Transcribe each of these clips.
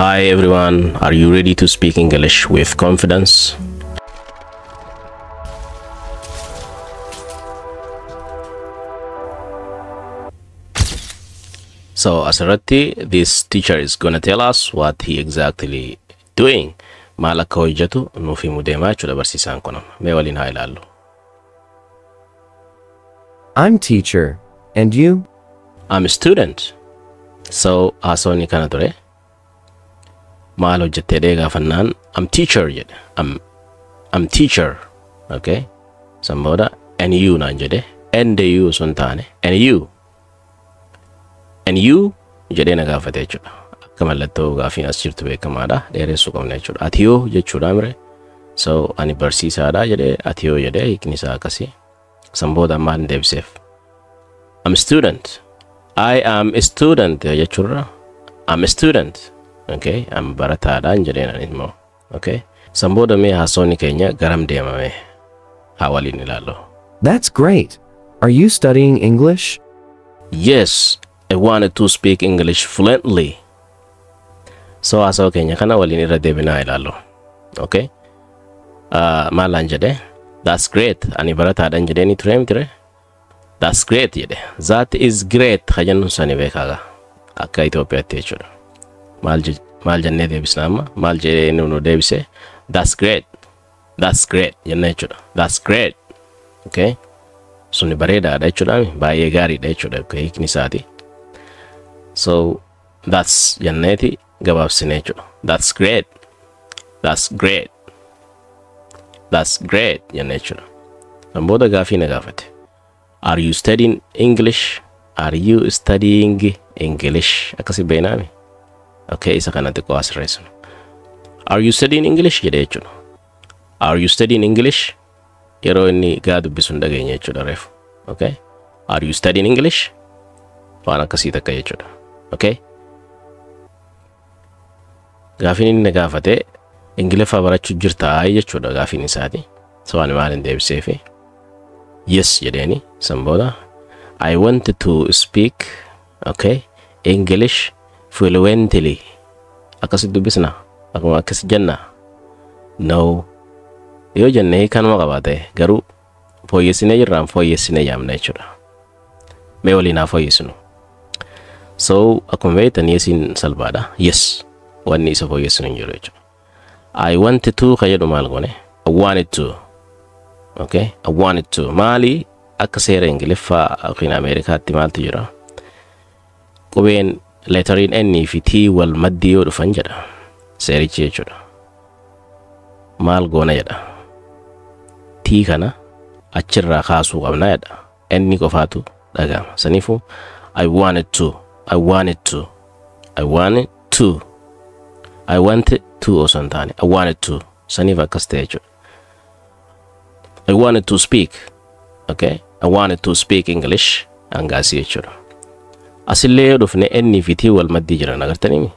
Hi everyone, are you ready to speak English with confidence? So asirratti, this teacher is gonna tell us what he exactly doing. Maal akka hojjetu nuuf himuu deemaa jechuudha barsiisaan kun. Mee waliin haa ilaallu. I'm teacher, and you? I'm a student. So haasawni kana ture. Maal hojjettee gaafannaan I'm teacher jedhe. I'm teacher. Okay? Samboda and you naan jedhe. And you sun taane. And you. And you jedhee na gaafate jechuudha. Akka mallattoo gaafiin as jirtu beekamaadha. Dheeressuu qabna jechuudha. Ati yoo jechuudha mire. So ani barsiisaadha jedhee ati yoo jedhee hiikni isaa akkasii. Samboda maal deebiseef. I'm a student. I am a student jechuudha. I'm a student. Okay, I'm barataadha jedhee naan immoo. Okay. Samboda mee haasawni keenya garam deemame. Haa waliin ilaallu. That's great. Are you studying English? Yes, I wanted to speak English fluently. So hasawa keenya kana waliin irra deebinaa ilaallu. Okay. Maalaan jedhe. That's great. Ani barataadhaan jedhee ni ture miti. That's great jedhe. That is great. Hajannu sani beekaaga. Akka Itoophiyaatti jechuudha. Maal jennee deebisna amma? Maal jedhee nu deebise? That's great. That's great jennee jechuudha. That's great. Okay. Suni bareedaadha jechuudha. Baay'ee gaariidha jechuudha. Okay, hiikni isaati. So that's jenneeti gabaabsine jechuudha. That's great. That's great. That's great jennee jechuudha. Samboda gaafii na gaafate. Are you studying English? Are you studying English? Akkasi beeknaami. Okay, isa kanatti qo'aa sirreessinu. Are you studying English jedhee jechuudha. Are you studying English? Yeroo inni gaa dubbisu hin dhageenye jechuudha reefu. Okay? Are you studying English? Waan akkasii takka jechuudha. Okay? Gaafiin inni na gaafate Ingiliffaa barachuu jirtaa jechuudha gaafiin isaati. So ani maal hin deebiseefi? Yes jedheeni samboda. I wanted to speak, okay, English fluently. Akkasi dubbisna. Akkuma akkasi jenna. No. Yoo jennee kanuma qabaate garuu fooyyessinee jirraan fooyyessinee yaamna jechuudha. Mee waliin haa fooyyessinu. So akkuma beektan yesiin salphaadha. Yes. Wanni isa fooyyessinu hin jiru jechuudha. I wanted to kajedhu maal goone? I wanted to. Okay? I wanted to. Maali akka seera Ingiliffaa yookiin Ameerikaatti maaltu jira? Qubeen leetariin N fi T wal maddii yoo dhufan jedha. Seerichi jechuudha. Maal goona jedha. T kana achirraa kaasuu qabna jedha. N qofaatu dhagama. Saniifuu I wanted to. I wanted to. I wanted to. I wanted to osoo hin taane. I wanted to. Saniif akkas ta'e jechuudha. I wanted to speak. Okay? I wanted to speak English. Angaasii jechuudha. Asillee dhufne N fi T wal maddii jiran agartanii?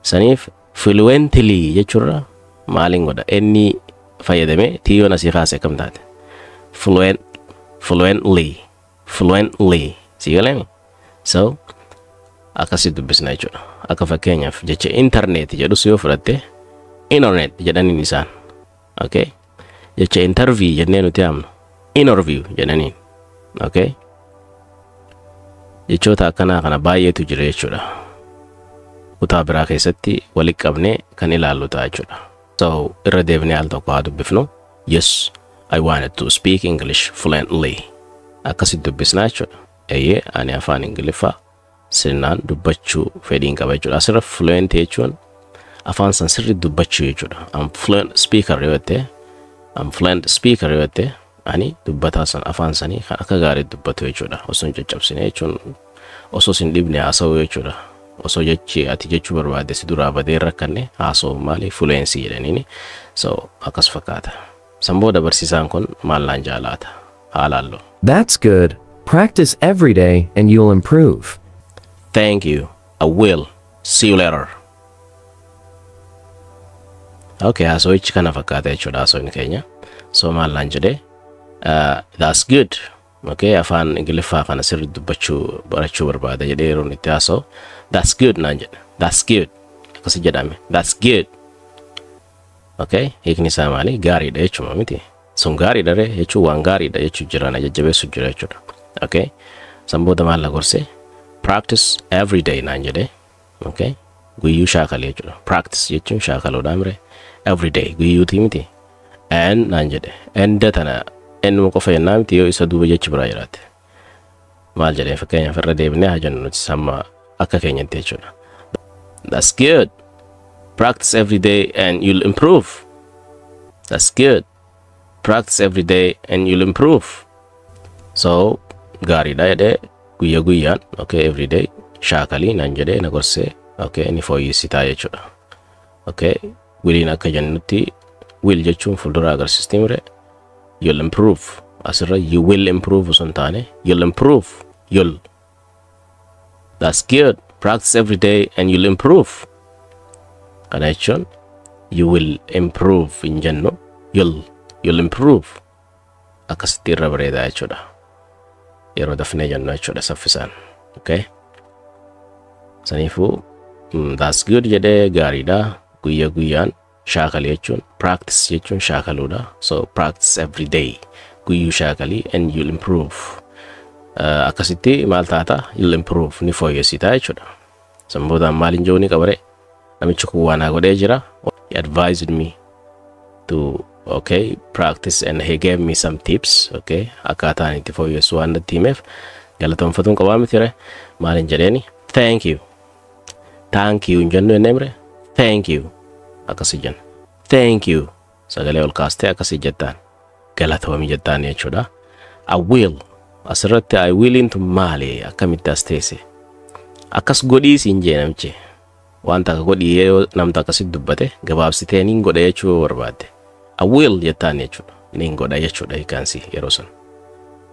Saniif fluently jechuudha. Maaliin godha? N fayyadame T yoon asii kaase kam taate? Fluently. Fluently. Sii galami? So, akkasii dubbisna jechuudha. Akka fakkeenyaaf jecha internet jedhus yoo fudhatte internet jedhaniin isaan. Okay? Jecha interview jennee nuti amnu. Interview jedhaniin. Okay? Jechoota akkanaa kana baay'eetu jira jechuudha. Kutaa biraa keessatti walitti qabnee kan ilaallu ta'a jechuudha. So, irra deebinee al tokko haa dubbifnu. Yes, I wanted to speak English fluently. Akkasitti dubbisnaa jechuudha. Eeyyee, ani afaan Ingiliffaa sirnaan dubbachuu fedhiin qaba jechuudha. Asirra fluent jechuun afaan san sirri dubbachuu jechuudha. I'm fluent speaker yoo ta'e, I'm fluent speaker yoo ta'e, ani dubbataa san afaan sanii kan akka gaarii dubbatu jechuudha. Osoo hin caccabsine jechuun osoo hin dhibne haasawuu jechuudha. Osoo jechi ati jechuu barbaadde si duraa badee rakkanne haasawuu maali fluency jedhaniini. So akkas fakkaata. Sambooda barsiisaan kun maallaan jaalaata. Haalaallu. That's good. Practice every day and you'll improve. Thank you. I will. See you later. Okay, haasawuu ichi kana fakkaata jechuudha haasawni keenya. So maallaan jedhee that's good. Okay, afaan Ingiliffaa kana sirri dubbachuu barachuu barbaada jedhee yeroo itti haasa'u that's good naan jedha. That's good. akkas jedhame. That's good. Okay, hiikni isaa maali? Gaariidha jechuudha miti. Sun gaariidha ree jechuun waan gaariidha jechuu jiraan jajjabeessu jira jechuudha. Okay, san booda maal gorse? Practice every day naan jedhe. Okay, guyyuu shaakali jechuudha. Practice jechuun shaakaluudha mire. Every day guyyuutii miti. And naan jedhe. And tana ennuma qofa yennaa miti yoo isa duuba jechi biraa jiraate. Maal jedhee fakkeenyaaf irra deebinee haa jennu nuti samma akka keenyatti jechuudha. That's good. Practice every day and you'll improve. That's good. Practice every day and you'll improve. So gaariidha jedhee guyya guyyaan okay every day shaakali naan jedhee na gorsee okay ni fooyyessitaa jechuudha. Okay wiliin akka jennutti will jechuun fuuldura agarsiistii mire you'll improve asirra you will improve osoo hin taane you'll improve you'll. That's good. Practice every day and you'll improve. Kana jechuun you will improve hin jennu you'll improve akkasitti irra bareedaa jechuudha yeroo dafnee jennu jechuudha saffisaan. Okay saniifuu that's good jedhee gaariidha guyya guyyaan shaakali jechuun practice jechuun shaakaluudha. So practice every day guyyuu shaakali and you'll improve. Akkasitti maal taata you'll improve ni fooyyessitaa jechuudha. San booda maaliin jooni qabare namichi kun waan godhee jira. He advised me to okay practice and he gave me some tips. Okay akkaataan itti fooyyessu waan natti himeef galatoonfatuun qabaa miti re maaliin jedheeni thank you hin jennu ennemre thank you akkasi jenna thank you sagalee ol kaastee akkasi jettaan galatoomi jettaan jechuudha. I will asirratti I will into maali akkamitti asteese akkas godhiis hin jee namichi waan takka godhii yoo namta akkasitti dubbate gabaabsitee niin godha jechuu barbaadde I will jettaan jechuudha niin godha jechuudha hiikansi yeroo san.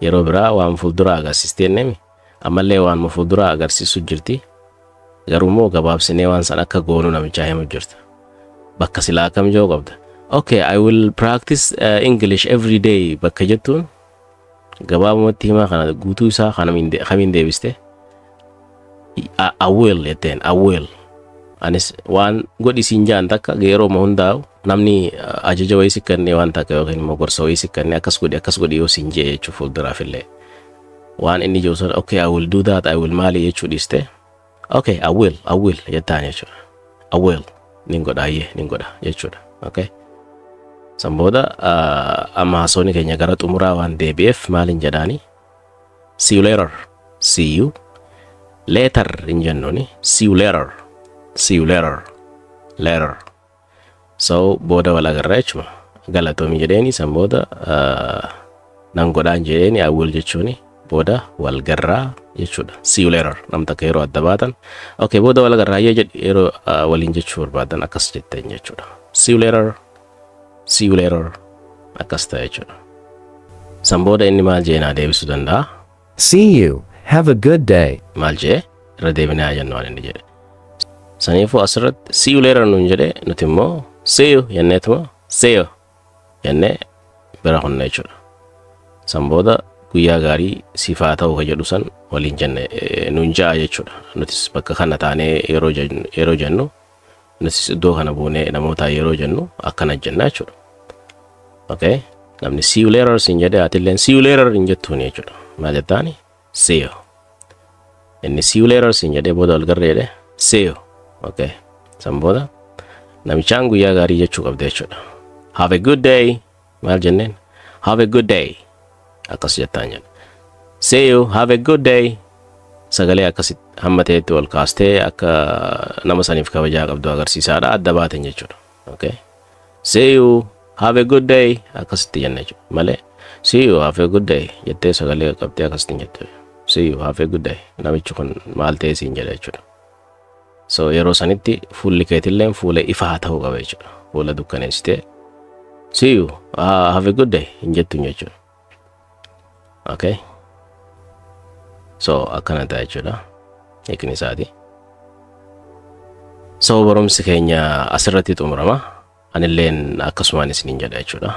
Yeroo biraa waan fuuldura agarsiistee nemi ammallee waan fuuldura agarsiisu jirti garuu moo gabaabsinee waan san akka goonu namichaa himu jirta bakka silaa akkam joo qabda. Okay I will practice English every day bakka jettuun gabaabumatti himaa kana guutuu isaa kamiin deebiste I will jetteen I will anis waan godhisiin jaan takka yeroo ma hundaa'u namni ajaja wayii sikkannee waan takka yookiin immoo gorsa wayii sikkannee akkas godhi yoo siin jee jechuu fuulduraafillee waan inni joosan okay I will do that I will maali jechuu dhiiste okay I will jettaan jechuudha. I will nin godha jechuudha. Okay san booda amma haasawni keenya gara xumuraa waan deebi'eef maaliin jedhaani see you later see you later hin jennuuni see you later. So booda wal agarra jechuudha galatoomi jedheeni san booda nan godhaan jedheeni I will jechuuni booda wal garraa jechuudha. See you later namta ka yeroo adda baatan okay booda wal agarraa yeroo waliin jechuu barbaadan akkas jetteen jechuudha. See you later akkas ta'e jechuudha. San booda inni maal jeenaa deebisuu danda'a See you. Have a good day. maal jee irra deebinaa jennu waan inni jedhe. Saniifuu asirratti see you later nuun jedhe nuti immoo see you jenneetuma see you jennee bira hunna jechuudha. San booda guyyaa gaarii sifaa ta'uu ka jedhu san waliin jenne nuun ja'a jechuudha. Nutis bakka kana taanee yeroo jennu nutis iddoo kana buunee namoota yeroo jennu akkana jenna jechuudha. Okay namni see you later sin jedhe atilleen see you later hin jettuuni jechuudha. Maal jettaani see you inni see you later sin jedhe booda wal garra jedhe see you. Okay san booda namichaan guyyaa gaarii jechuu qabde jechuudha. Have a good day maal jenneen have a good day akkas jettaan jedha. See you have a good day sagalee akkasit hammateetti wal kaastee akka nama saniif kabajaa qabdu agarsiisaadha adda baaten jechuudha. Okay see you have a good day akkasitti jenna jechuudha malee see you have a good day jettee sagalee qabdee akkasitti jette see you have a good day namichi kun maal ta'e siin jedha jechuudha. So yeroo sanitti fuulli keetilleen fuula ifaa ta'uu qaba jechuudha. Fuula dukkaneessitee see you have a good day hin jettu jechuudha. Okay so akkana ta'e jechuudha hiikni isaati. So barumsi keenya asirratti xumurama anilleen akkasumaan isiniin jedha jechuudha.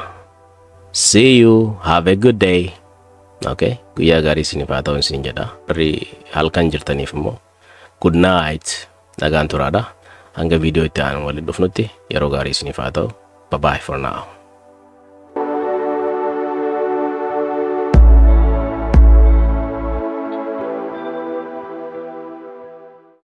See you have a good day. Okay guyyaa gaarii isiniif haa ta'u isiniin jedha. Halkan jirtaniif immoo good night nagaan turaadha. hanga viidiyoo itti aanu waliin dhufnutti yeroo gaarii isiniif haa ta'u. Bye bye for now.